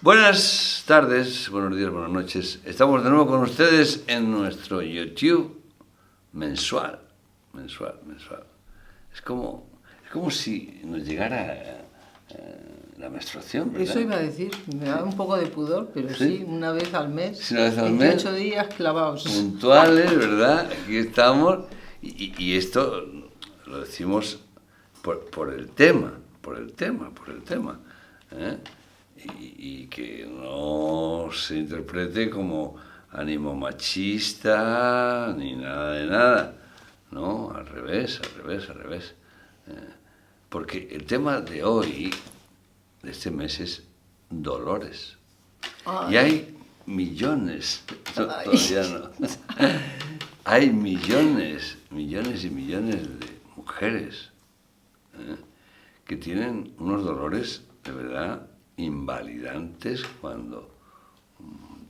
Buenas tardes, buenos días, buenas noches. Estamos de nuevo con ustedes en nuestro YouTube mensual. Es como si nos llegara la menstruación, ¿verdad? Eso iba a decir, me da un poco de pudor, pero sí, una vez al mes, Sí, una vez al 28 mes, días clavados. puntuales, ¿verdad? Aquí estamos. Y esto lo decimos por el tema, ¿eh? Y que no se interprete como ánimo machista ni nada de nada. No, al revés. Porque el tema de hoy, de este mes, es dolores. Ay. Y hay millones, Ay. todavía no, hay millones y millones de mujeres que tienen unos dolores de verdad invalidantes cuando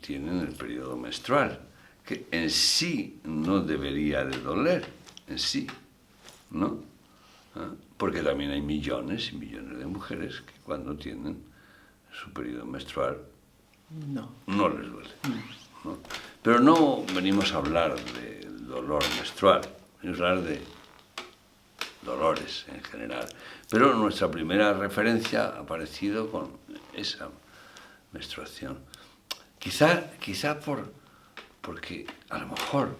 tienen el periodo menstrual, que en sí no debería de doler, en sí, ¿no? Porque también hay millones y millones de mujeres que cuando tienen su periodo menstrual no les duele, ¿no? Pero no venimos a hablar del dolor menstrual, venimos a hablar de dolores en general. Pero nuestra primera referencia ha aparecido con esa menstruación. Quizá porque a lo mejor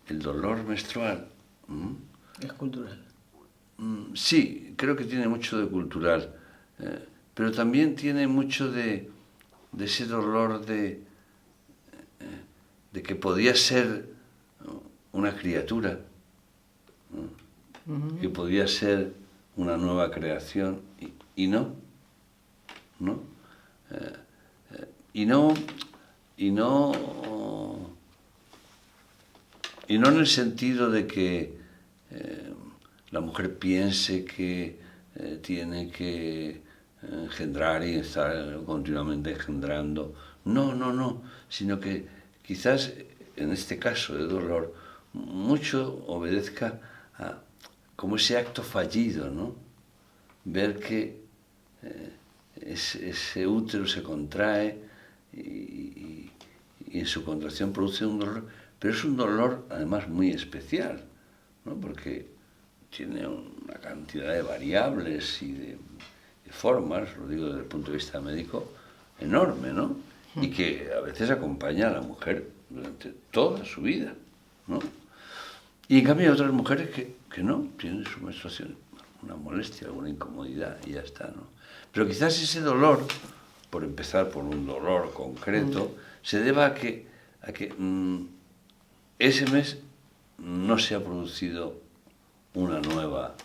el dolor menstrual Es cultural. sí, creo que tiene mucho de cultural, pero también tiene mucho de ese dolor de que podía ser una criatura, que podía ser una nueva creación, y no, y no en el sentido de que la mujer piense que tiene que engendrar y estar continuamente engendrando. No, sino que quizás en este caso de dolor mucho obedezca a como ese acto fallido, ¿no? Ver que ese útero se contrae y en su contracción produce un dolor, pero es un dolor además muy especial, ¿no? Porque tiene una cantidad de variables y de formas, lo digo desde el punto de vista médico, enorme, ¿no? Y que a veces acompaña a la mujer durante toda su vida, ¿no? Y en cambio hay otras mujeres que no, tienen su menstruación, una molestia, alguna incomodidad y ya está, ¿no? Pero quizás ese dolor, por empezar por un dolor concreto, se deba a que ese mes no se ha producido una nueva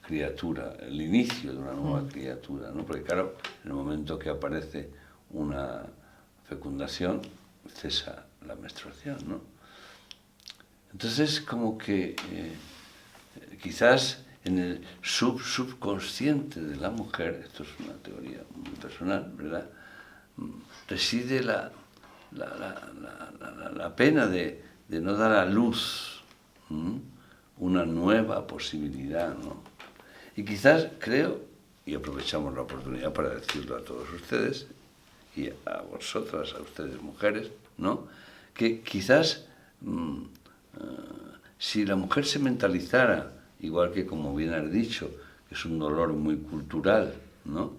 criatura, el inicio de una nueva criatura, ¿no? Porque claro, en el momento que aparece una fecundación, cesa la menstruación, ¿no? Entonces, como que quizás en el subconsciente de la mujer, esto es una teoría muy personal, ¿verdad?, reside la pena de no dar a luz una nueva posibilidad, ¿no? Y quizás creo, y aprovechamos la oportunidad para decirlo a todos ustedes, y a vosotras, a ustedes mujeres, ¿no?, que quizás si la mujer se mentalizara, igual que como bien has dicho, que es un dolor muy cultural, ¿no?,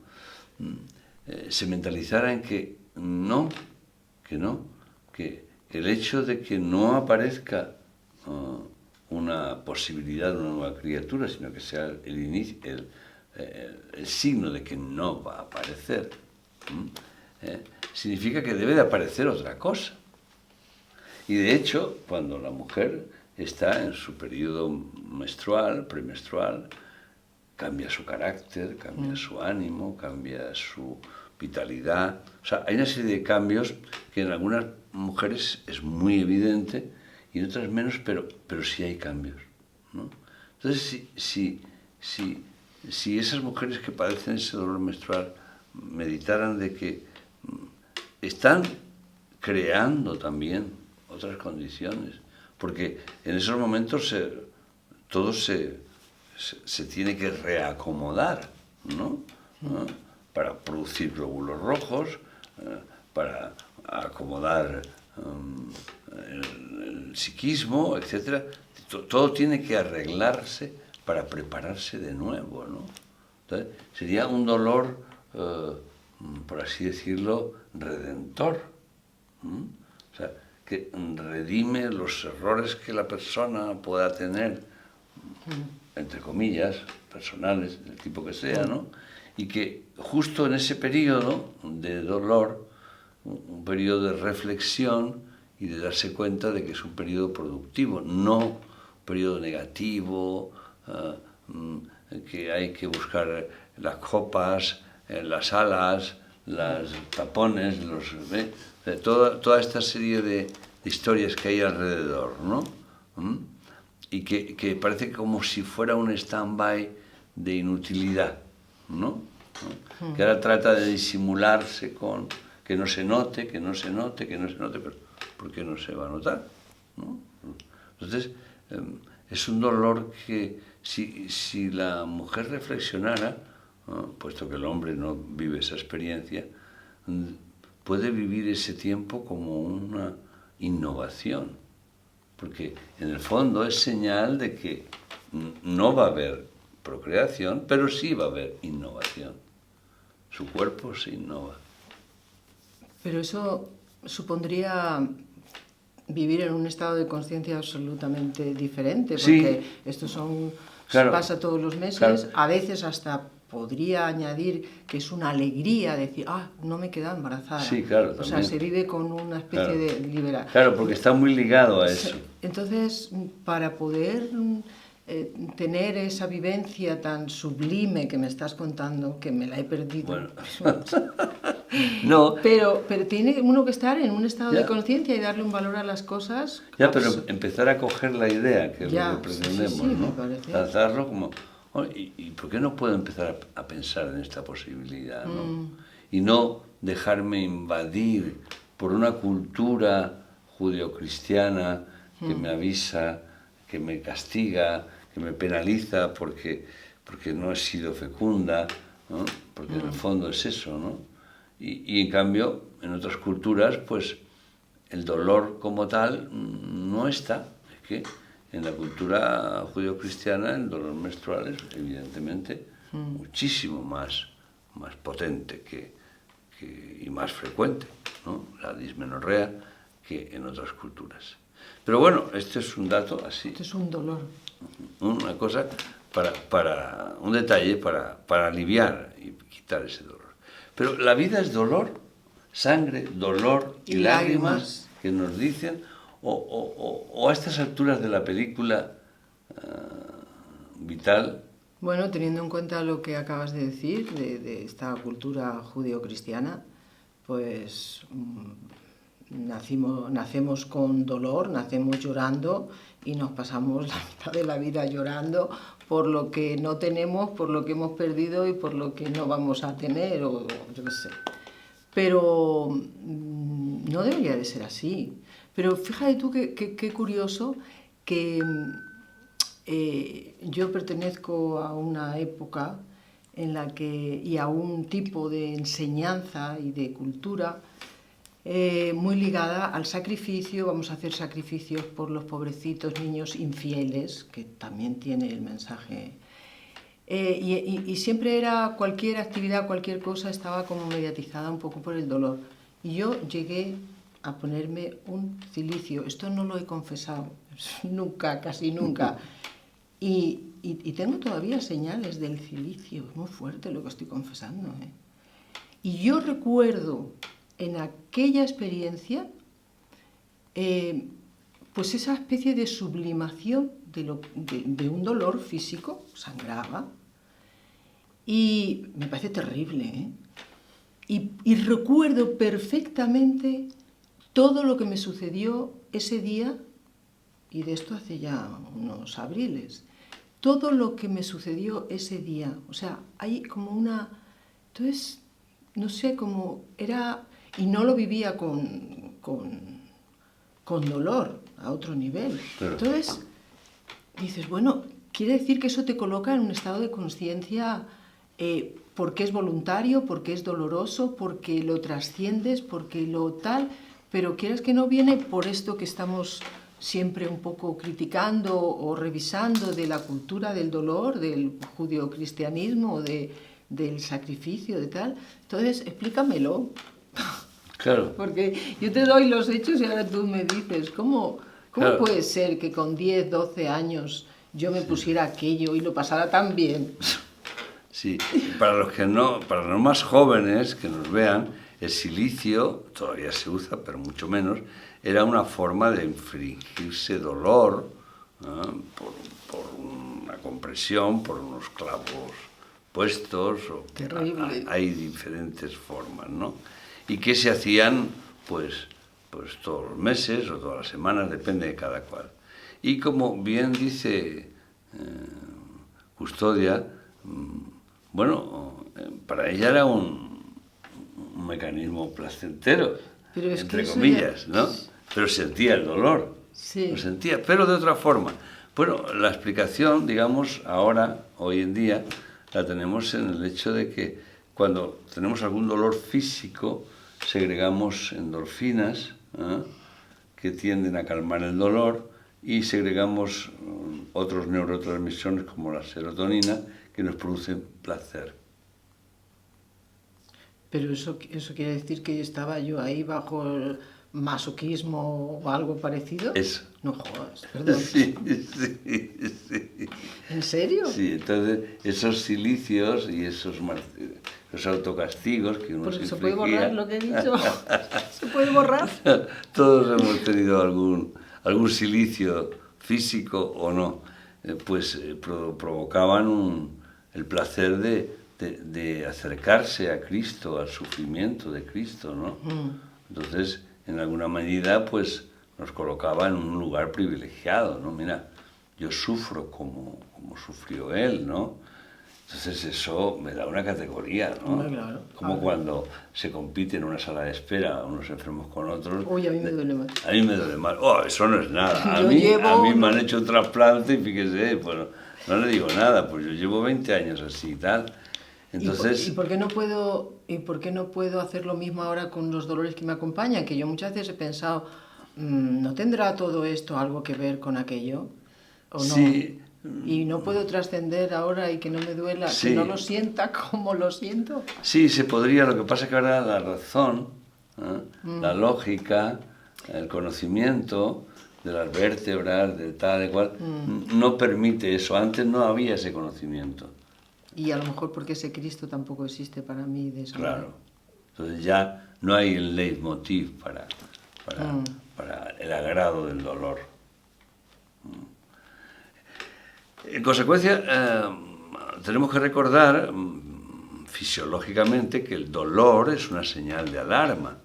se mentalizara en que el hecho de que no aparezca una posibilidad de una nueva criatura, sino que sea el signo de que no va a aparecer, significa que debe de aparecer otra cosa. Y de hecho, cuando la mujer está en su periodo menstrual, premenstrual, cambia su carácter, cambia su ánimo, cambia su vitalidad. O sea, hay una serie de cambios que en algunas mujeres es muy evidente y en otras menos, pero sí hay cambios, ¿no? Entonces, si esas mujeres que padecen ese dolor menstrual meditaran de que están creando también otras condiciones, porque en esos momentos todo se tiene que reacomodar, ¿no? ¿No? Para producir glóbulos rojos, para acomodar el psiquismo, etcétera. Todo tiene que arreglarse para prepararse de nuevo, ¿no? Entonces, sería un dolor, por así decirlo, redentor. O sea, que redime los errores que la persona pueda tener, entre comillas, personales, del tipo que sea, ¿no? Y que justo en ese periodo de dolor, un periodo de reflexión y de darse cuenta de que es un periodo productivo, no un periodo negativo, que hay que buscar las copas, las alas, los tapones, toda esta serie de historias que hay alrededor, ¿no? Y que parece como si fuera un stand-by de inutilidad, ¿no? Que ahora trata de disimularse con que no se note, pero ¿por qué no se va a notar? ¿No? Entonces, es un dolor que si la mujer reflexionara, ¿no? Puesto que el hombre no vive esa experiencia, puede vivir ese tiempo como una innovación, porque en el fondo es señal de que no va a haber procreación, pero sí va a haber innovación. Su cuerpo se innova. Pero eso supondría vivir en un estado de conciencia absolutamente diferente, porque Sí, esto claro, pasa todos los meses, claro. a veces hasta podría añadir que es una alegría decir, no me he quedado embarazada. Sí, claro, o sea, también. se vive con una especie Claro. de libertad. Claro, porque está muy ligado a eso. Entonces, para poder tener esa vivencia tan sublime que me estás contando, que me la he perdido. Bueno. No, Pero tiene uno que estar en un estado de ya, conciencia y darle un valor a las cosas. pero empezar a coger la idea, que es lo que pretendemos, sí, me ¿no? parece. Lanzarlo como, ¿y por qué no puedo empezar a pensar en esta posibilidad, ¿no? Y no dejarme invadir por una cultura judeocristiana que me avisa, que me castiga, que me penaliza porque no he sido fecunda, ¿no? Porque en el fondo es eso, ¿no? Y en cambio, en otras culturas, pues el dolor como tal no está. Es que en la cultura judeocristiana el dolor menstrual es evidentemente muchísimo más potente y más frecuente, ¿no? La dismenorrea que en otras culturas. Pero bueno, este es un dato así. Esto es un dolor. Una cosa para un detalle para aliviar y quitar ese dolor. Pero la vida es dolor, sangre, dolor y lágrimas que nos dicen, o a estas alturas de la película vital. Bueno, teniendo en cuenta lo que acabas de decir de esta cultura judeocristiana, pues nacemos con dolor, nacemos llorando y nos pasamos la mitad de la vida llorando por lo que no tenemos, por lo que hemos perdido y por lo que no vamos a tener, o yo qué sé. Pero no debería de ser así. Pero fíjate tú qué curioso que yo pertenezco a una época en la que, y a un tipo de enseñanza y de cultura muy ligada al sacrificio. Vamos a hacer sacrificios por los pobrecitos niños infieles, que también tiene el mensaje. Y siempre era cualquier actividad, cualquier cosa estaba como mediatizada un poco por el dolor. Y yo llegué a ponerme un cilicio. Esto no lo he confesado nunca, casi nunca. Y tengo todavía señales del cilicio. Es muy fuerte lo que estoy confesando, ¿eh? Y yo recuerdo en aquella experiencia pues esa especie de sublimación de un dolor físico, sangraba, y me parece terrible, ¿eh? Y recuerdo perfectamente todo lo que me sucedió ese día, y de esto hace ya unos abriles, todo lo que me sucedió ese día. O sea, hay como una... Entonces, no sé, como era, y no lo vivía con dolor a otro nivel. Claro. Entonces, dices, bueno, quiere decir que eso te coloca en un estado de conciencia porque es voluntario, porque es doloroso, porque lo trasciendes, porque lo tal, pero quieras que no viene por esto que estamos siempre un poco criticando o revisando de la cultura del dolor, del judio-cristianismo, del sacrificio, de tal. Entonces, explícamelo. Claro. Porque yo te doy los hechos y ahora tú me dices, ¿cómo Claro. puede ser que con 10, 12 años yo me pusiera aquello y lo pasara tan bien? Sí, para los más jóvenes que nos vean, el silicio todavía se usa, pero mucho menos, era una forma de infligirse dolor, ¿no? por una compresión, por unos clavos puestos. Terrible. Hay diferentes formas, ¿no? Y que se hacían, pues todos los meses o todas las semanas, depende de cada cual. Y como bien dice Custodia, bueno, para ella era un mecanismo placentero, Pero es entre que eso comillas, ya... ¿no? Pero sentía el dolor, Sí. lo sentía, pero de otra forma. Bueno, la explicación, digamos, ahora, hoy en día, la tenemos en el hecho de que cuando tenemos algún dolor físico, segregamos endorfinas, ¿eh? Que tienden a calmar el dolor, y segregamos otros neurotransmisores como la serotonina, que nos producen placer. Pero eso quiere decir que estaba yo ahí bajo el masoquismo o algo parecido. Eso. No jodas, perdón. Sí, sí, sí. ¿En serio? Sí, entonces esos silicios y esos autocastigos que uno se ¿Se puede infligía, borrar lo que he dicho? ¿Se puede borrar? todos hemos tenido algún silicio físico o no, provocaban el placer de acercarse a Cristo, al sufrimiento de Cristo, ¿no? Entonces, en alguna medida, pues nos colocaba en un lugar privilegiado, ¿no? Mira, yo sufro como sufrió Él, ¿no? Entonces eso me da una categoría, ¿no? Hombre, claro. Como cuando se compite en una sala de espera, unos enfermos con otros. Uy, a mí me duele más. A mí me duele mal. Oh, eso no es nada. A Yo mí llevo me han hecho un trasplante y fíjese, pues no le digo nada, pues yo llevo 20 años así y tal. Entonces, ¿Y por qué no puedo hacer lo mismo ahora con los dolores que me acompañan? Que yo muchas veces he pensado, ¿no tendrá todo esto algo que ver con aquello? ¿O no? sí, Y no puedo trascender ahora y que no me duela, Sí. que no lo sienta como lo siento. sí, se podría. Lo que pasa es que ahora la razón, ¿eh? La lógica, el conocimiento de las vértebras, de tal, de cual, no permite eso. Antes no había ese conocimiento. Y a lo mejor porque ese Cristo tampoco existe para mí de esa Claro. Entonces ya no hay el leitmotiv para el agrado del dolor. En consecuencia, tenemos que recordar fisiológicamente que el dolor es una señal de alarma.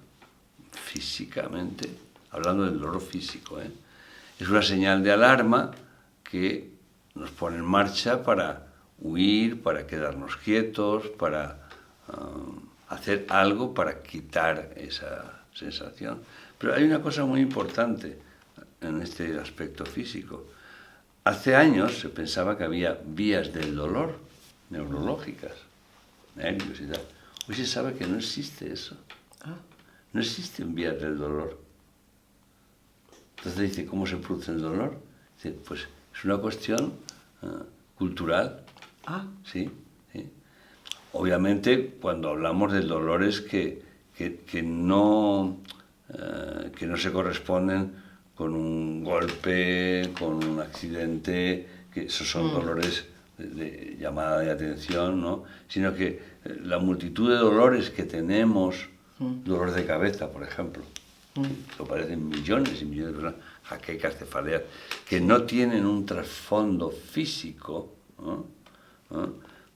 Físicamente, hablando del dolor físico, es una señal de alarma que nos pone en marcha para huir, para quedarnos quietos, para hacer algo para quitar esa sensación. Pero hay una cosa muy importante en este aspecto físico. Hace años se pensaba que había vías del dolor neurológicas, nervios y tal. Hoy se sabe que no existe eso. No existen vías del dolor. Entonces dice, ¿cómo se produce el dolor? Dice, pues es una cuestión cultural. Sí, sí. Obviamente, cuando hablamos de dolores que no se corresponden con un golpe, con un accidente, que esos son dolores de llamada de atención, ¿no? Sino que la multitud de dolores que tenemos, dolor de cabeza, por ejemplo, lo padecen millones y millones de personas, jaquecas, cefaleas, que no tienen un trasfondo físico, ¿no?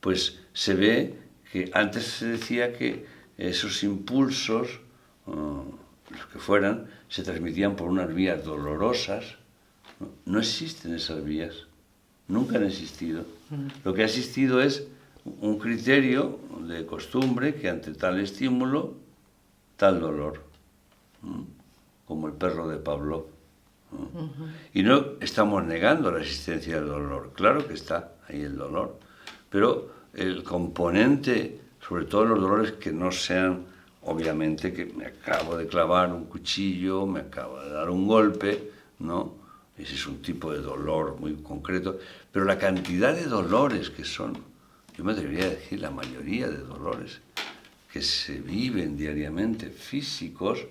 Pues se ve que antes se decía que esos impulsos, los que fueran, se transmitían por unas vías dolorosas. No existen esas vías, nunca han existido. Lo que ha existido es un criterio de costumbre que ante tal estímulo, tal dolor, como el perro de Pavlov. Y no estamos negando la existencia del dolor, claro que está ahí el dolor, pero el componente, sobre todo los dolores que no sean, obviamente, que me acabo de clavar un cuchillo, me acabo de dar un golpe, ¿no? Ese es un tipo de dolor muy concreto, pero la cantidad de dolores que son, yo me atrevería a decir la mayoría de dolores que se viven diariamente, físicos,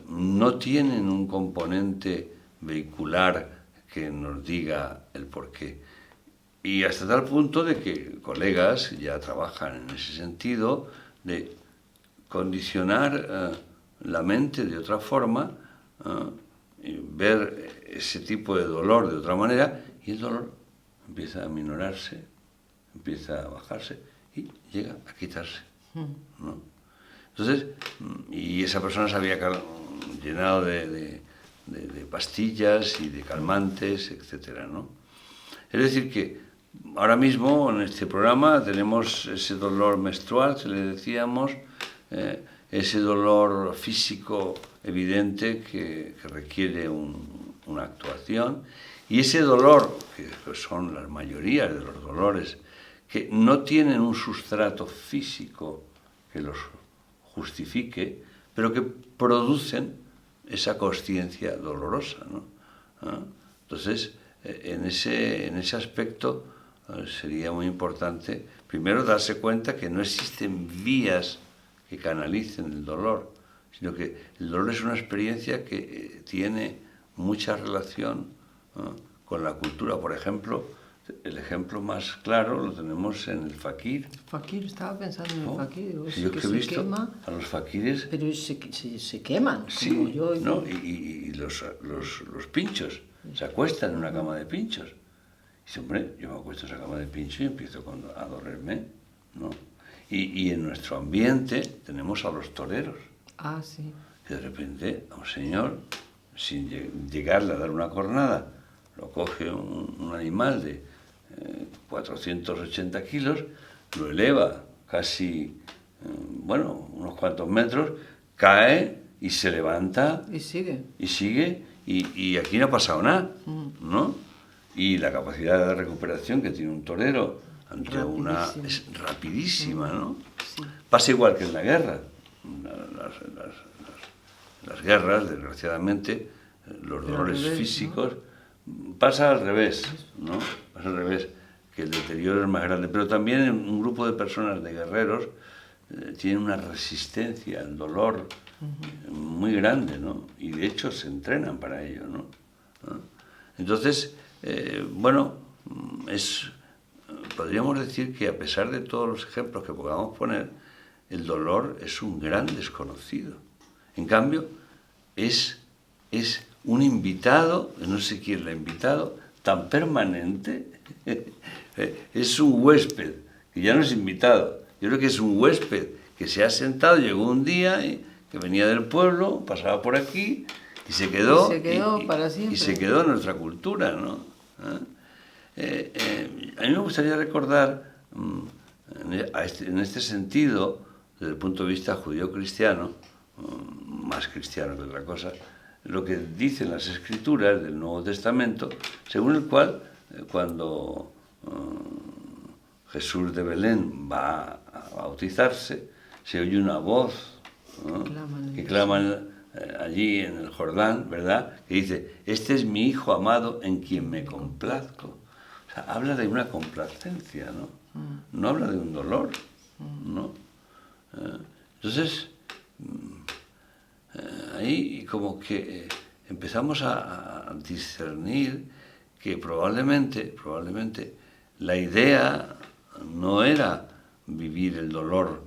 no tienen un componente vehicular que nos diga el porqué. Y hasta tal punto de que colegas ya trabajan en ese sentido de condicionar la mente de otra forma, y ver ese tipo de dolor de otra manera, y el dolor empieza a minorarse, empieza a bajarse y llega a quitarse, ¿no? Entonces, y esa persona se había llenado de pastillas y de calmantes, etcétera, ¿no? Es decir que ahora mismo en este programa tenemos ese dolor menstrual que le decíamos, ese dolor físico evidente que requiere una actuación, y ese dolor, que son las mayorías de los dolores, que no tienen un sustrato físico que los justifique, pero que producen esa consciencia dolorosa, ¿no? Entonces, en ese aspecto sería muy importante, primero, darse cuenta que no existen vías que canalicen el dolor, sino que el dolor es una experiencia que tiene mucha relación con la cultura. Por ejemplo, el ejemplo más claro lo tenemos en el fakir. El fakir, estaba pensando en el fakir. Si yo que he visto quema, a los fakires... Pero se queman, sí, como yo. ¿no? Y los pinchos se acuestan en una cama de pinchos. Y dice, hombre, yo me acuesto en esa cama de pinchos y empiezo a dolerme, ¿no? Y en nuestro ambiente tenemos a los toreros. Ah, sí. Que de repente a un señor, sin llegarle a dar una cornada, lo coge un animal de 480 kilos, lo eleva casi, unos cuantos metros, cae y se levanta. Y sigue. Y sigue, y aquí no ha pasado nada, ¿no? Y la capacidad de recuperación que tiene un torero ante una es rapidísima, ¿no? Sí. Pasa igual que en la guerra. Las guerras, desgraciadamente, los dolores físicos, ¿no? Pasa al revés, ¿no? Pasa al revés, que el deterioro es más grande. Pero también un grupo de personas, de guerreros, tienen una resistencia al dolor muy grande, ¿no? Y de hecho se entrenan para ello, ¿no? Entonces, podríamos decir que a pesar de todos los ejemplos que podamos poner, el dolor es un gran desconocido. En cambio, es un invitado, no sé quién lo ha invitado, tan permanente, es un huésped, que ya no es invitado, yo creo que es un huésped que se ha sentado, llegó un día, que venía del pueblo, pasaba por aquí, y se quedó para siempre. Y se quedó en nuestra cultura, ¿no? A mí me gustaría recordar, en este sentido, desde el punto de vista judío-cristiano, más cristiano que otra cosa, lo que dicen las escrituras del Nuevo Testamento, según el cual, cuando Jesús de Belén va a bautizarse, se oye una voz, ¿no? Que claman allí en el Jordán, ¿verdad? Que dice, este es mi Hijo amado en quien me complazco. O sea, habla de una complacencia, ¿no? No habla de un dolor, ¿no? Entonces, ahí como que empezamos a discernir que probablemente la idea no era vivir el dolor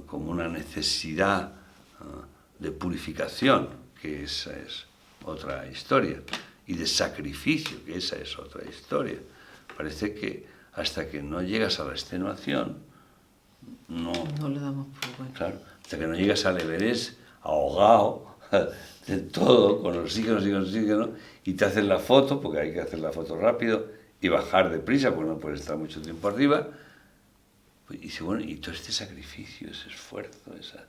como una necesidad de purificación, que esa es otra historia, y de sacrificio, que esa es otra historia. Parece que hasta que no llegas a la extenuación, no le damos por bueno. Claro, hasta que no llegas al Everest ahogado de todo, con oxígeno, y te hacen la foto, porque hay que hacer la foto rápido y bajar deprisa, porque no puedes estar mucho tiempo arriba, Pues, y dice, bueno, y todo este sacrificio, ese esfuerzo, esa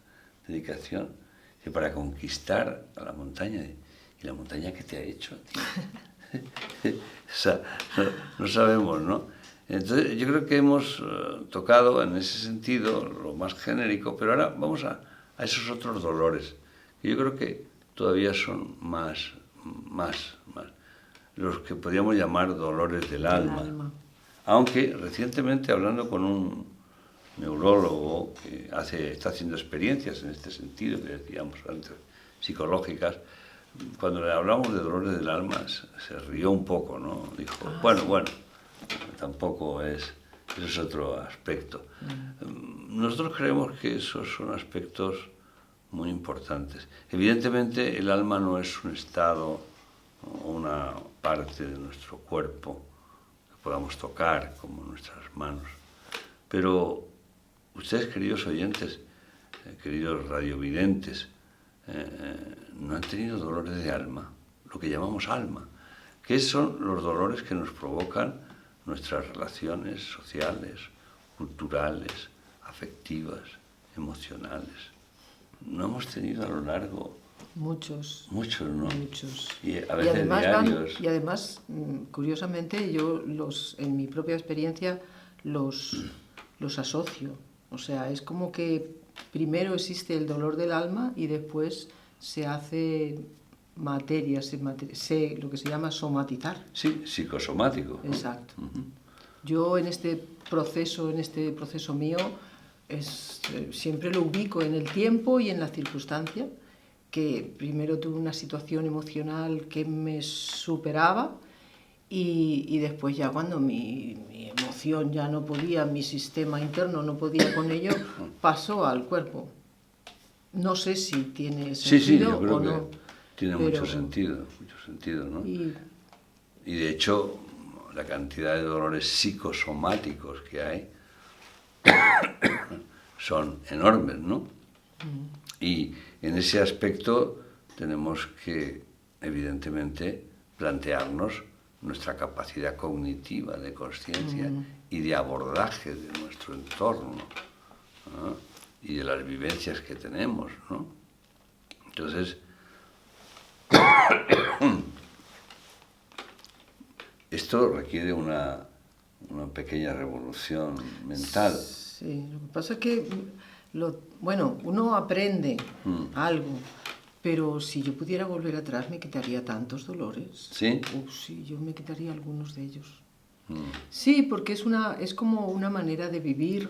dedicación, que para conquistar a la montaña, ¿y la montaña qué te ha hecho, tío? O sea, no sabemos, ¿no? Entonces, yo creo que hemos tocado en ese sentido lo más genérico, pero ahora vamos a esos otros dolores, que yo creo que todavía son más, los que podríamos llamar dolores del alma. Aunque recientemente, hablando con un neurólogo que está haciendo experiencias en este sentido, que decíamos antes, psicológicas, cuando le hablamos de dolores del alma se rió un poco, ¿no? Dijo, bueno, tampoco es, ese es otro aspecto. Nosotros creemos que esos son aspectos muy importantes. Evidentemente el alma no es un estado o una parte de nuestro cuerpo que podamos tocar como nuestras manos, pero ustedes, queridos oyentes, queridos radiovidentes, no han tenido dolores de alma, lo que llamamos alma, que son los dolores que nos provocan nuestras relaciones sociales, culturales, afectivas, emocionales. No hemos tenido a lo largo... Muchos, ¿no? Muchos. Y a veces diarios. Y además, curiosamente, yo en mi propia experiencia los asocio. O sea, es como que primero existe el dolor del alma y después se hace materia, lo que se llama somatizar. Sí, psicosomático. Exacto. Yo en este proceso mío, siempre lo ubico en el tiempo y en la circunstancia, que primero tuve una situación emocional que me superaba y después ya cuando mi emoción ya no podía, mi sistema interno no podía con ello, pasó al cuerpo. No sé si tiene sentido yo creo o no. Que tiene mucho sentido, ¿no? Y de hecho, la cantidad de dolores psicosomáticos que hay son enormes, ¿no? Y en ese aspecto tenemos que, evidentemente, plantearnos nuestra capacidad cognitiva de conciencia y de abordaje de nuestro entorno, ¿no? Y de las vivencias que tenemos, ¿no? Entonces, esto requiere una pequeña revolución mental. Sí, lo que pasa es que, uno aprende algo, pero si yo pudiera volver atrás me quitaría tantos dolores. ¿Sí? Sí, yo me quitaría algunos de ellos. Sí, porque es como una manera de vivir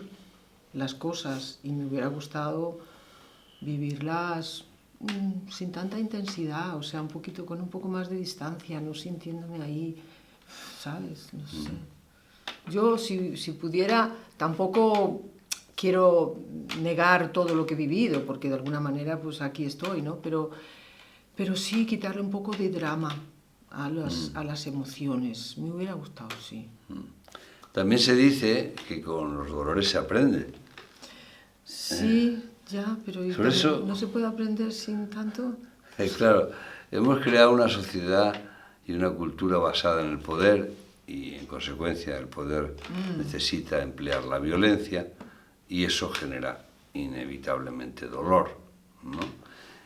las cosas y me hubiera gustado vivirlas sin tanta intensidad, o sea, con un poco más de distancia, no sintiéndome ahí, ¿sabes? No sé. Yo, si pudiera, tampoco quiero negar todo lo que he vivido, porque de alguna manera, pues aquí estoy, ¿no? Pero sí quitarle un poco de drama a las emociones. Me hubiera gustado, sí. También se dice que con los dolores se aprende. Sí, ya, pero eso, ¿no se puede aprender sin tanto? Claro, hemos creado una sociedad y una cultura basada en el poder y, en consecuencia, el poder necesita emplear la violencia y eso genera inevitablemente dolor, ¿no?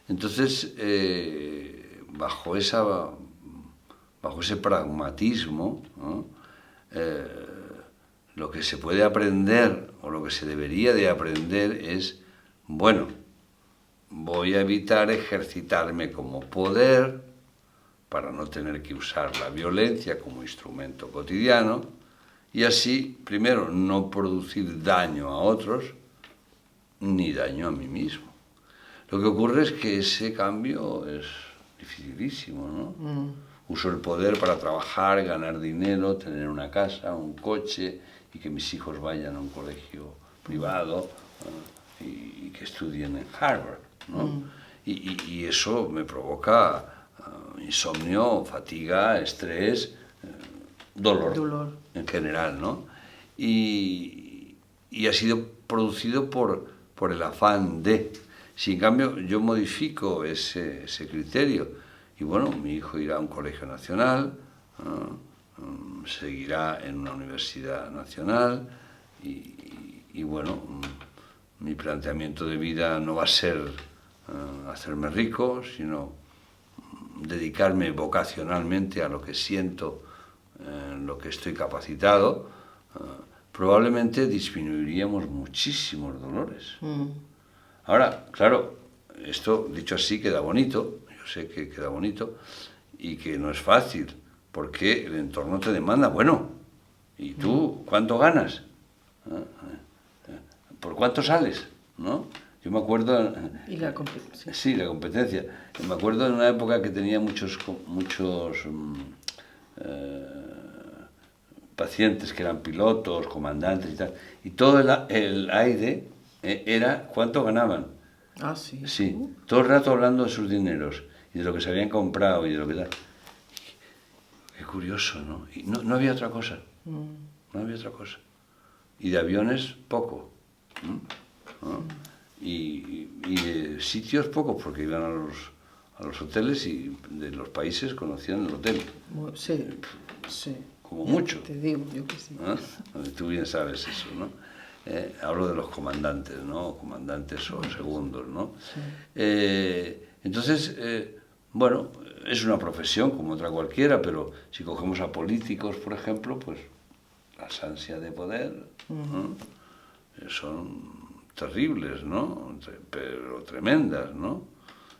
Entonces, bajo ese pragmatismo, ¿no? Lo que se puede aprender o lo que se debería de aprender es, bueno, voy a evitar ejercitarme como poder para no tener que usar la violencia como instrumento cotidiano y así, primero, no producir daño a otros ni daño a mí mismo. Lo que ocurre es que ese cambio es dificilísimo, ¿no? Uso el poder para trabajar, ganar dinero, tener una casa, un coche y que mis hijos vayan a un colegio privado y que estudien en Harvard, ¿no? Y eso me provoca insomnio, fatiga, estrés, dolor en general, ¿no? Y ha sido producido por el afán de... Si en cambio yo modifico ese criterio, y bueno, mi hijo irá a un colegio nacional, seguirá en una universidad nacional, y y bueno, mi planteamiento de vida no va a ser hacerme rico, sino dedicarme vocacionalmente a lo que siento, en lo que estoy capacitado. Probablemente disminuiríamos muchísimos dolores. Ahora, claro, esto dicho así queda bonito, yo sé que queda bonito y que no es fácil, porque el entorno te demanda, bueno, ¿y tú cuánto ganas? ¿Por cuánto sales? ¿No? Yo me acuerdo... Y la competencia. Sí, la competencia. Me acuerdo en una época que tenía muchos pacientes que eran pilotos, comandantes y tal, y todo el aire era cuánto ganaban. Ah, sí. Sí, todo el rato hablando de sus dineros y de lo que se habían comprado y de lo que tal. Qué curioso, ¿no? Y no había otra cosa. No había otra cosa. Y de aviones, poco. ¿No? Y de sitios, poco, porque iban a los hoteles y de los países conocían el hotel. Sí, sí. Como mucho. Te digo, yo que sí. ¿No? Tú bien sabes eso, ¿no? Hablo de los comandantes, ¿no? Comandantes o segundos, ¿no? Sí. Entonces, bueno, es una profesión como otra cualquiera, pero si cogemos a políticos, por ejemplo, pues las ansias de poder, ¿no? Son terribles, ¿no? Pero tremendas, ¿no?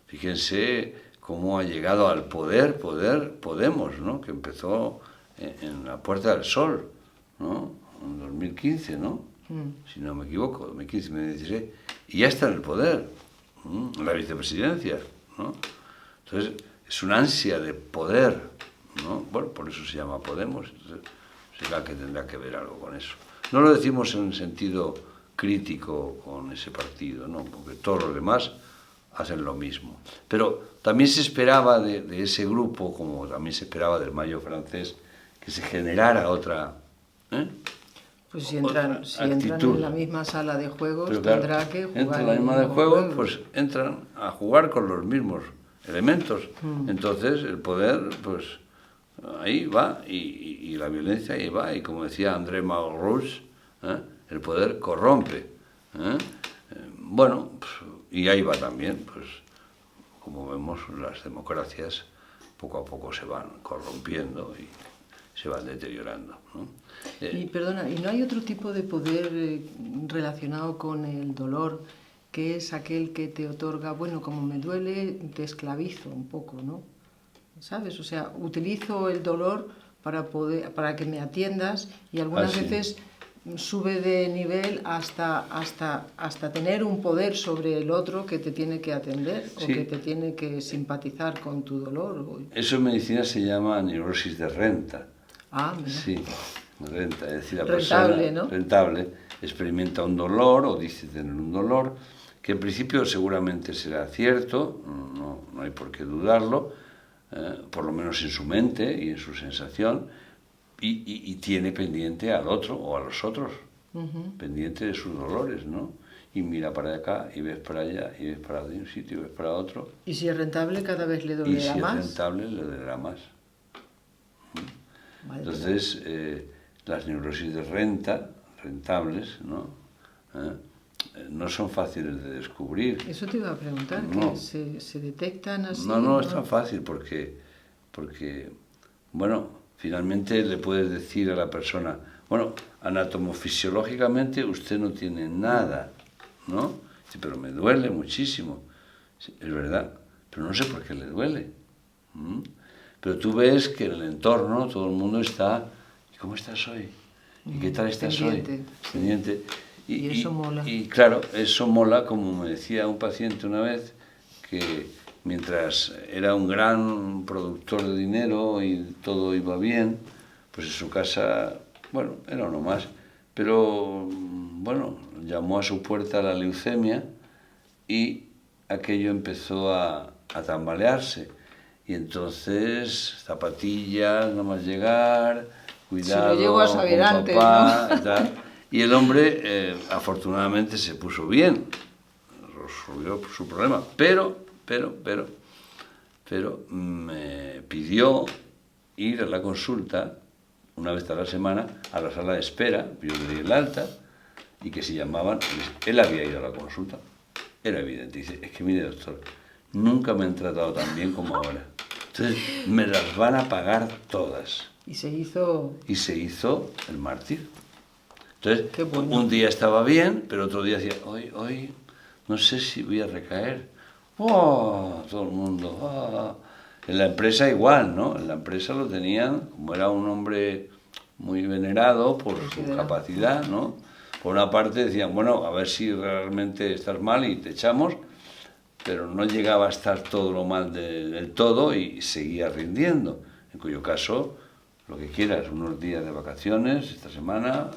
Fíjense cómo ha llegado al poder Podemos, ¿no? Que empezó en la Puerta del Sol, ¿no? En 2015, ¿no? Si no me equivoco, 2015, 2016, y ya está en el poder, en la vicepresidencia, ¿no? Entonces, es una ansia de poder, ¿no? Bueno, por eso se llama Podemos, entonces será que tendrá que ver algo con eso. No lo decimos en sentido crítico con ese partido, ¿no? Porque todos los demás hacen lo mismo. Pero también se esperaba de ese grupo, como también se esperaba del Mayo francés, que se generara otra... Pues si entran en la misma sala de juegos, pero claro, tendrá que jugar. Entran en la misma de juegos, pues entran a jugar con los mismos elementos. Entonces el poder, pues ahí va, y la violencia ahí va, y como decía André Malraux, el poder corrompe. Bueno, pues, y ahí va también, pues como vemos, las democracias poco a poco se van corrompiendo y se van deteriorando, ¿no? Y perdona, ¿y no hay otro tipo de poder relacionado con el dolor, que es aquel que te otorga, bueno, como me duele, te esclavizo un poco, ¿no? ¿Sabes? O sea, utilizo el dolor para que me atiendas y algunas sí. veces sube de nivel hasta tener un poder sobre el otro que te tiene que atender, sí, o que te tiene que simpatizar con tu dolor. Eso en medicina se llama neurosis de renta. Ah, mira. Sí, renta, es decir, la Rentable, persona ¿no? rentable experimenta un dolor o dice tener un dolor, que en principio seguramente será cierto, no hay por qué dudarlo, por lo menos en su mente y en su sensación, y tiene pendiente al otro o a los otros, pendiente de sus dolores, ¿no? Y mira para acá, y ves para allá, y ves para un sitio, y ves para otro. Y si es rentable, cada vez le dolerá más. Y si más. es rentable, le dolerá más. Vale. Entonces, las neurosis de rentables, ¿no? No son fáciles de descubrir. Eso te iba a preguntar, No. que se detectan así. No es tan fácil porque, bueno, finalmente le puedes decir a la persona, bueno, anatomofisiológicamente usted no tiene nada, ¿no? Sí, pero me duele muchísimo. Sí, es verdad, pero no sé por qué le duele. Pero tú ves que en el entorno todo el mundo está, ¿y cómo estás hoy? ¿Y qué tal estás pendiente, hoy? sí. Pendiente. Y eso mola. Y claro, eso mola, como me decía un paciente una vez, que mientras era un gran productor de dinero y todo iba bien, pues en su casa, bueno, era uno más, pero bueno, llamó a su puerta la leucemia y aquello empezó a tambalearse. Y entonces, zapatillas, no más llegar, cuidado, Si lo llego a saber con antes, papá, ¿no? y tal. Y el hombre, afortunadamente, se puso bien, resolvió su problema, pero me pidió ir a la consulta una vez a la semana a la sala de espera, yo le di el alta, y que se llamaban, él había ido a la consulta, era evidente, dice, es que mire doctor, nunca me han tratado tan bien como ahora, entonces me las van a pagar todas. Y se hizo... Y se hizo el mártir. Entonces, Qué bueno. un día estaba bien, pero otro día decía, hoy no sé si voy a recaer. ¡Oh! Todo el mundo. ¡Oh! En la empresa igual, ¿no? En la empresa lo tenían, como era un hombre muy venerado por su capacidad, ¿no? Por una parte decían, bueno, a ver si realmente estás mal y te echamos, pero no llegaba a estar todo lo mal del todo y seguía rindiendo. En cuyo caso, lo que quieras, unos días de vacaciones esta semana,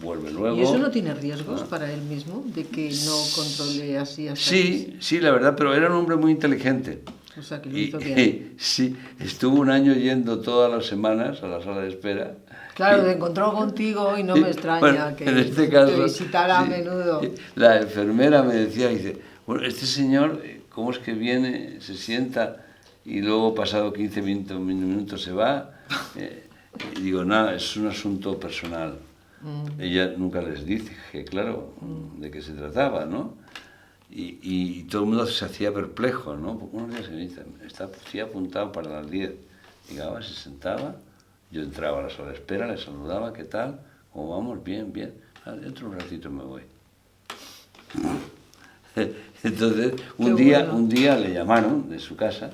vuelve luego. ¿Y eso no tiene riesgos para él mismo, de que no controle así hasta Sí, la verdad, pero era un hombre muy inteligente. O sea, que lo hizo bien. Sí, estuvo un año yendo todas las semanas a la sala de espera. Claro, se encontró contigo y no me extraña bueno, que en este caso, te visitara a sí, menudo. La enfermera me decía, dice, bueno, este señor, ¿cómo es que viene, se sienta y luego pasado 15 minutos se va? Y digo, nada, es un asunto personal. Ella nunca les dice, claro, de qué se trataba, ¿no? Y todo el mundo se hacía perplejo, ¿no? Porque unos días se me dice, está apuntado para las 10. Llegaba, se sentaba, yo entraba a la sala de espera, le saludaba, ¿qué tal? ¿Cómo vamos? Bien, bien. Dentro de un ratito me voy. Entonces, un día le llamaron de su casa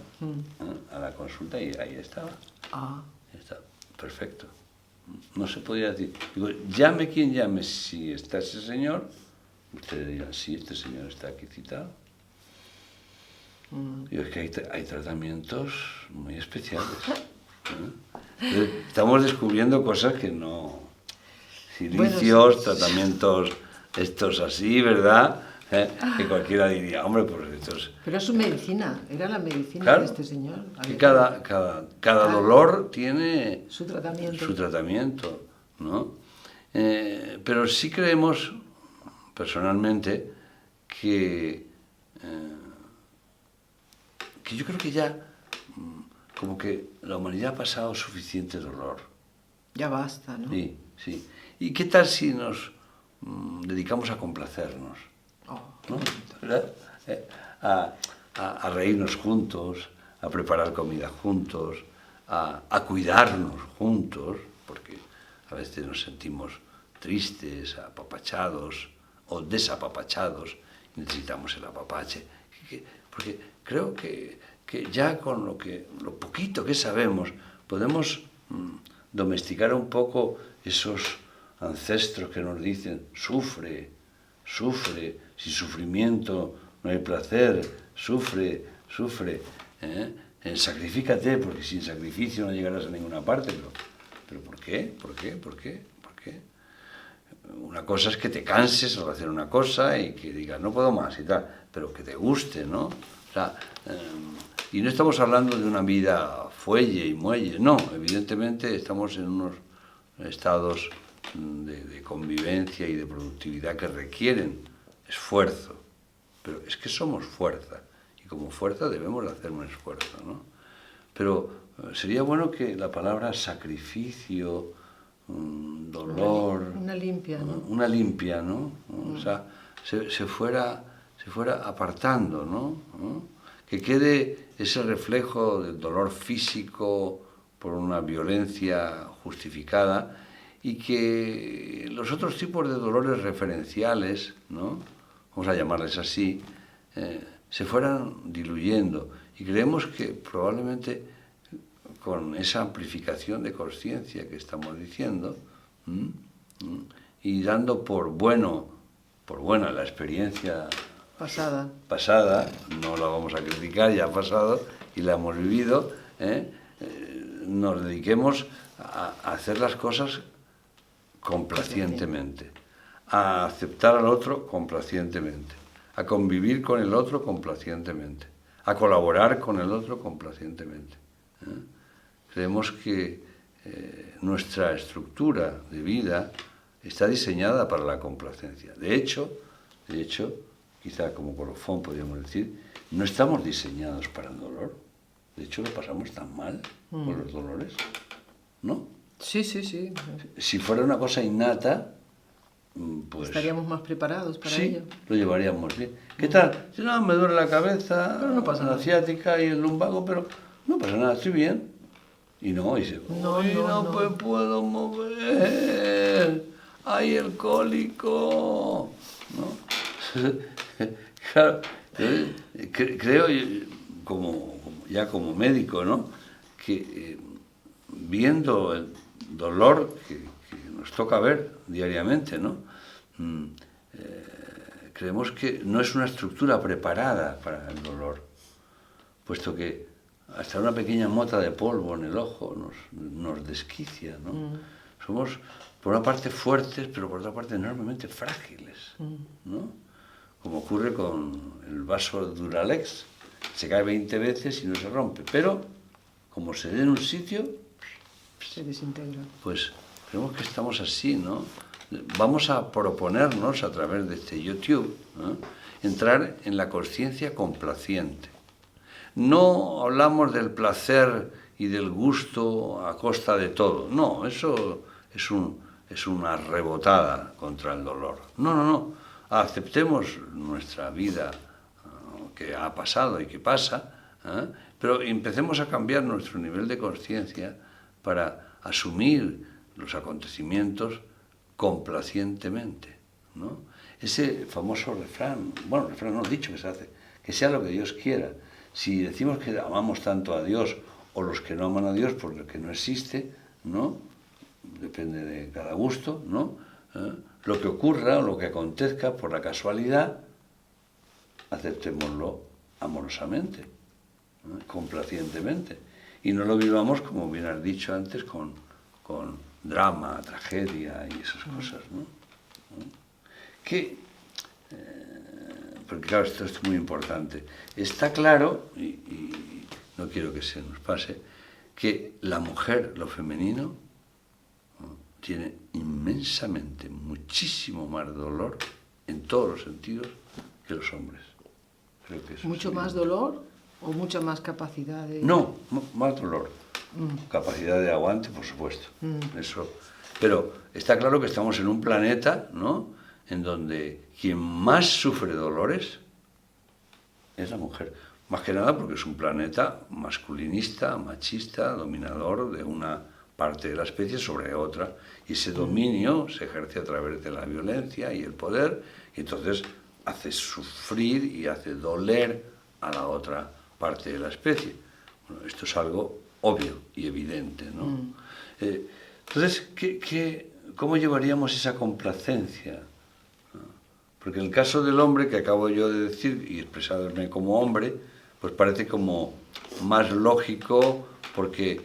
a la consulta y ahí estaba. Está perfecto. No se podía decir. Digo, llame quien llame, si está ese señor, ustedes dirán, sí, este señor está aquí citado. Digo, es que hay tratamientos muy especiales. Entonces, estamos descubriendo cosas que no... Silicios, tratamientos estos así, ¿verdad? Que cualquiera diría, hombre, pues estos... Pero es su medicina, era la medicina Claro, de este señor. que cada dolor tiene su tratamiento, ¿no? Pero sí creemos, personalmente, que yo creo que ya, como que la humanidad ha pasado suficiente dolor. Ya basta, ¿no? Sí, sí. ¿Y qué tal si nos dedicamos a complacernos? ¿No? ¿Verdad? A reírnos juntos, a preparar comida juntos, a cuidarnos juntos, porque a veces nos sentimos tristes, apapachados o desapapachados, y necesitamos el apapache. Porque creo que ya con lo poquito que sabemos podemos domesticar un poco esos ancestros que nos dicen, sufre, sin sufrimiento no hay placer, sufre, sacrifícate, porque sin sacrificio no llegarás a ninguna parte. Pero ¿por qué? ¿Por qué? Una cosa es que te canses al hacer una cosa y que digas, no puedo más y tal, pero que te guste, ¿no? O sea, y no estamos hablando de una vida fuelle y muelle, no, evidentemente estamos en unos estados de convivencia y de productividad que requieren esfuerzo, pero es que somos fuerza y como fuerza debemos de hacer un esfuerzo, ¿no? Pero sería bueno que la palabra sacrificio, dolor, una limpia, ¿no? Una limpia, ¿no? O sea, se fuera apartando, ¿no? Que quede ese reflejo del dolor físico por una violencia justificada y que los otros tipos de dolores referenciales, ¿no? Vamos a llamarles así, se fueran diluyendo. Y creemos que probablemente con esa amplificación de conciencia que estamos diciendo, y dando por buena la experiencia pasada, no la vamos a criticar, ya ha pasado y la hemos vivido, nos dediquemos a hacer las cosas complacientemente, a aceptar al otro complacientemente, a convivir con el otro complacientemente, a colaborar con el otro complacientemente. Creemos que nuestra estructura de vida está diseñada para la complacencia. De hecho, quizá como colofón podríamos decir, no estamos diseñados para el dolor. De hecho, lo pasamos tan mal con los dolores, ¿no? Sí. Si fuera una cosa innata, pues estaríamos más preparados para sí, ello. lo llevaríamos bien. ¿Qué tal? Si no, me duele la cabeza, Pero no pasa la nada. ciática y el lumbago, pero no pasa nada, estoy bien. Y no, dice, No, "Uy, no, no no. me puedo mover, ¡ay, el cólico! ¿No? Claro, yo creo, ya como médico, ¿no? Que viendo el dolor que nos toca ver diariamente, ¿no? Creemos que no es una estructura preparada para el dolor, puesto que hasta una pequeña mota de polvo en el ojo nos desquicia, ¿no? Somos, por una parte, fuertes, pero por otra parte, enormemente frágiles, ¿no? Como ocurre con el vaso Duralex, se cae 20 veces y no se rompe, pero como se dé en un sitio, Se desintegra. pues creemos que estamos así, ¿no? Vamos a proponernos a través de este YouTube, ¿no?, entrar en la conciencia complaciente. No hablamos del placer y del gusto a costa de todo. No, eso es una rebotada contra el dolor. No, no, no. Aceptemos nuestra vida que ha pasado y que pasa, pero empecemos a cambiar nuestro nivel de conciencia para asumir los acontecimientos complacientemente, ¿no? Ese famoso refrán, bueno, refrán no dicho que se hace, que sea lo que Dios quiera. Si decimos que amamos tanto a Dios, o los que no aman a Dios porque no existe, ¿no? Depende de cada gusto, ¿no? Lo que ocurra o lo que acontezca por la casualidad, aceptémoslo amorosamente, ¿no?, complacientemente. Y no lo vivamos, como bien has dicho antes, con drama, tragedia y esas cosas, ¿no? Porque claro, esto es muy importante. Está claro, y no quiero que se nos pase, que la mujer, lo femenino, ¿no?, tiene inmensamente, muchísimo más dolor en todos los sentidos que los hombres. Creo que eso ¿Mucho sí. más dolor o mucha más capacidad de...? No, más dolor. Capacidad de aguante, por supuesto. Eso. Pero está claro que estamos en un planeta, ¿no?, en donde quien más sufre dolores es la mujer. Más que nada porque es un planeta masculinista, machista, dominador de una parte de la especie sobre otra. Y ese dominio se ejerce a través de la violencia y el poder, y entonces hace sufrir y hace doler a la otra parte de la especie. Bueno, esto es algo obvio y evidente, ¿no? Entonces, ¿cómo llevaríamos esa complacencia? Porque en el caso del hombre, que acabo yo de decir, y expresarme como hombre, pues parece como más lógico, porque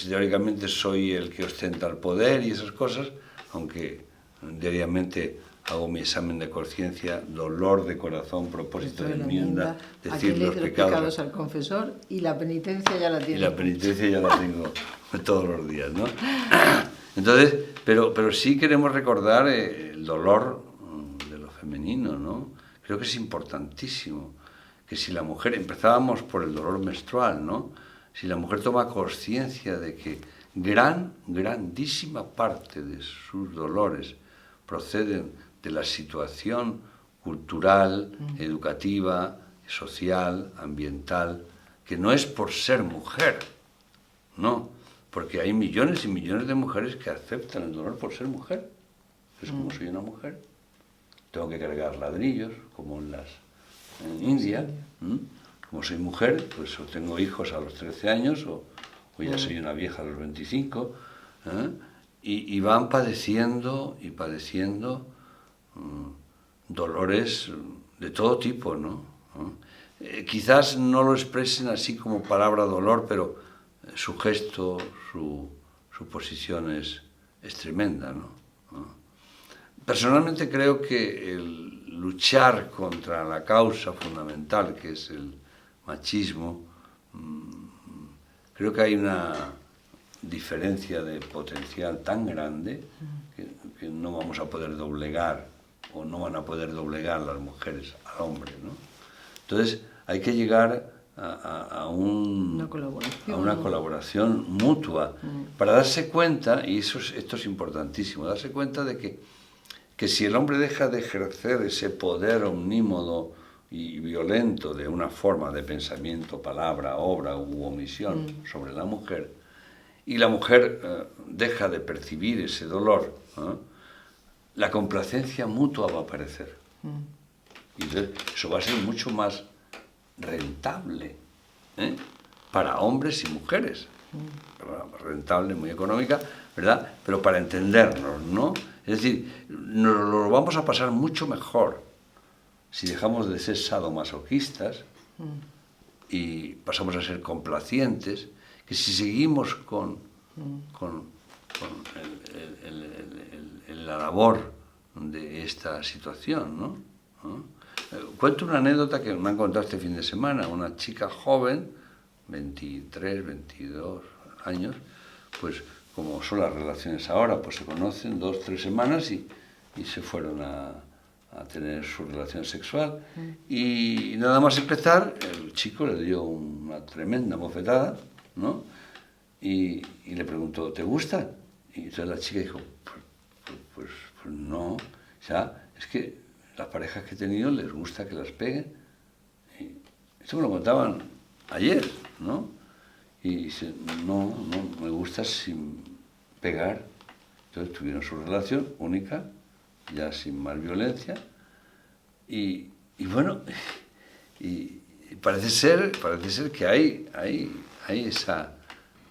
teóricamente soy el que ostenta el poder y esas cosas, aunque diariamente hago mi examen de conciencia, dolor de corazón, propósito de enmienda, decir los pecados al confesor, y la penitencia ya la tiene. Y la penitencia ya la tengo todos los días, ¿no? Entonces, pero sí queremos recordar el dolor de lo femenino, ¿no? Creo que es importantísimo que si la mujer, empezábamos por el dolor menstrual, ¿no? Si la mujer toma conciencia de que grandísima parte de sus dolores proceden de la situación cultural, educativa, social, ambiental, que no es por ser mujer, no, porque hay millones y millones de mujeres que aceptan el dolor por ser mujer. Es como soy una mujer, tengo que cargar ladrillos, como en India. Como soy mujer, pues o tengo hijos a los 13 años, o ya soy una vieja a los 25, y van padeciendo y padeciendo dolores de todo tipo, ¿no? Quizás no lo expresen así como palabra dolor, pero su gesto, su posición es tremenda, ¿no? Personalmente creo que el luchar contra la causa fundamental, que es el machismo, creo que hay una diferencia de potencial tan grande que no vamos a poder doblegar, o no van a poder doblegar las mujeres al hombre, ¿no? Entonces hay que llegar a una colaboración mutua para darse cuenta, y esto es importantísimo, darse cuenta de que que si el hombre deja de ejercer ese poder omnímodo y violento de una forma de pensamiento, palabra, obra u omisión sobre la mujer, y la mujer deja de percibir ese dolor, la complacencia mutua va a aparecer. Y entonces eso va a ser mucho más rentable para hombres y mujeres. Rentable, muy económica, ¿verdad? Pero para entendernos, ¿no? Es decir, nos lo vamos a pasar mucho mejor si dejamos de ser sadomasoquistas y pasamos a ser complacientes, que si seguimos con la labor de esta situación, ¿no? Cuento una anécdota que me han contado este fin de semana. Una chica joven, 23, 22 años, pues como son las relaciones ahora, pues se conocen 2, 3 semanas y se fueron a tener su relación sexual. Y nada más empezar, el chico le dio una tremenda bofetada, ¿no? Y le preguntó, ¿te gusta? Y entonces la chica dijo, pues no, o sea, es que las parejas que he tenido les gusta que las peguen. Y esto me lo contaban ayer, ¿no? Y dice, no, me gusta sin pegar. Entonces tuvieron su relación única, ya sin más violencia. Y bueno, y parece ser que hay esa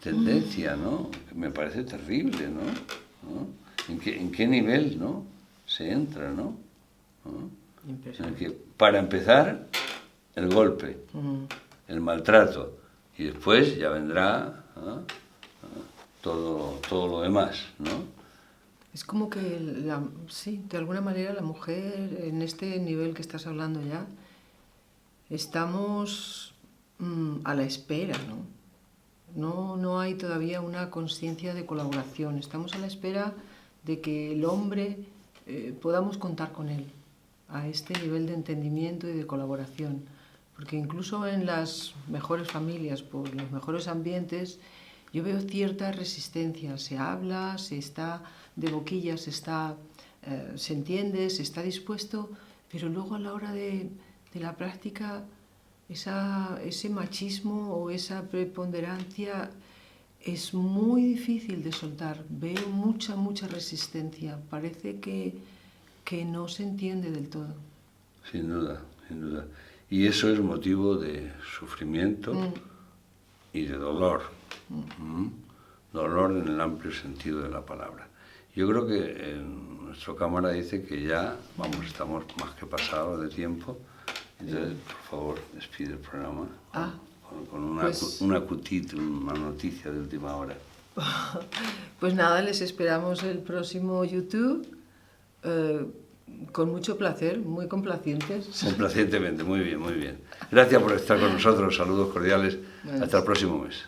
tendencia, ¿no? Que me parece terrible, ¿no? ¿En qué nivel, ¿no? Se entra, ¿no? En el que, para empezar, el golpe, el maltrato, y después ya vendrá todo lo demás, ¿no? Es como que, sí, de alguna manera la mujer, en este nivel que estás hablando ya, estamos a la espera, ¿no? No hay todavía una conciencia de colaboración. Estamos a la espera de que el hombre podamos contar con él a este nivel de entendimiento y de colaboración. Porque incluso en las mejores familias, por los mejores ambientes, yo veo cierta resistencia. Se habla, se está de boquillas, se entiende, se está dispuesto, pero luego a la hora de la práctica, ese machismo o esa preponderancia es muy difícil de soltar. Veo mucha resistencia. Parece que no se entiende del todo. Sin duda, sin duda. Y eso es motivo de sufrimiento y de dolor. Dolor en el amplio sentido de la palabra. Yo creo que nuestra cámara dice que ya, estamos más que pasados de tiempo. Entonces, por favor, despide el programa con una noticia de última hora. Pues nada, les esperamos el próximo YouTube. Con mucho placer, muy complacientes. Complacientemente, muy bien, muy bien. Gracias por estar con nosotros, saludos cordiales, hasta el próximo mes.